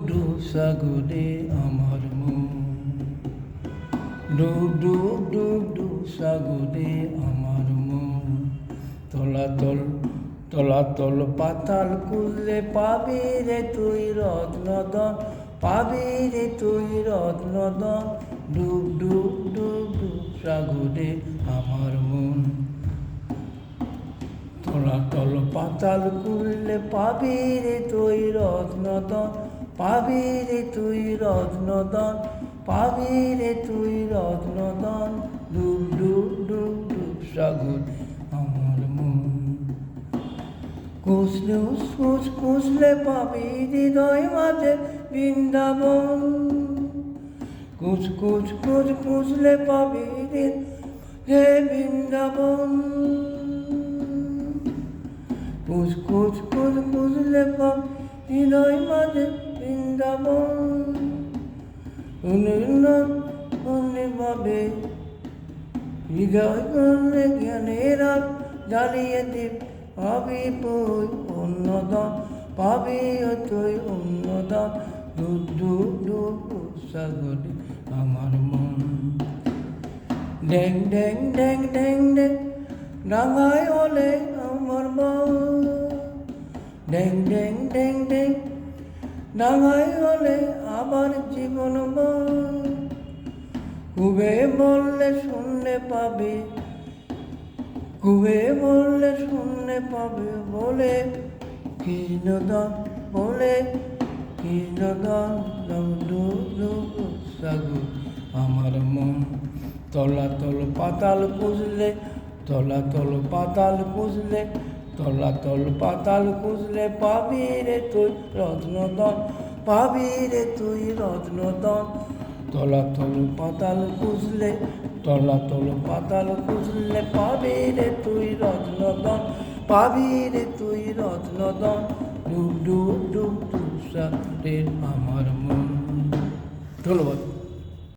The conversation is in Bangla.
ডুব সাগরে আমার মন, ডুব ডুব ডুব ডুব সাগরে আমার মন। তলাতল তলাতল পাতাল খুললে পাবি রে তুই রত্নদন, পাবি রে তুই রত্নদন। ডুব ডুব ডুব ডুব সাগরে আমার মন। তলাতল পাতাল খুললে পাবি রে তুই রত্নদন, পাবি রে তুই রত্নদন, পাবি রে তুই রত্নদন। ডুব ডুব ডুব ডুব সাগর আমার মন। কুচলে উসকুচ কুচলে পাবি হৃদয় মাঝে বৃন্দাবন, কুচ কুচ কুচ কুচলে পাবি হে বৃন্দাবন। কুচ কুচ কুচ কুচলে পাবি হৃদয় মাঝে বৃন্দাবন। পাবে হৃদয় করলে জ্ঞানের জ্বালিয়ে দীপ, পাবি তুই অন্নদান, পাবি তুই অন্নদান। ডুব ডুব ডুব ডুব সাগরে আমার মন। ড্যাং ড্যাং ড্যাং ড্যাং ড্যাং ডাঙায় ওলে আমার মন। ড্যাং ড্যাং ড্যাং ড্যাং ডাঙায় ওলে আবার জীবন বন। কুবে বললে শুনলে পাবে, কুবে বললে শুনলে পাবে বলে কৃষ্ণদান, বলে কৃষ্ণদান। সাগর আমার মন। তলাতল পাতাল খুঁজলে, তলাতল পাতাল খুঁজলে, তলাতল পাতাল খুঁজলে পাবি রে তুই রত্নদন, পাবি রে তুই রত্নদন। তলাতল পাতাল খুঁজলে, তলাতল পাতাল খুঁজলে পাবি রে তুই রত্নদন, পাবি রে তুই রত্নদন। ডুব ডুব ডুব ডুব সাগরে আমার মন। ধন্যবাদ।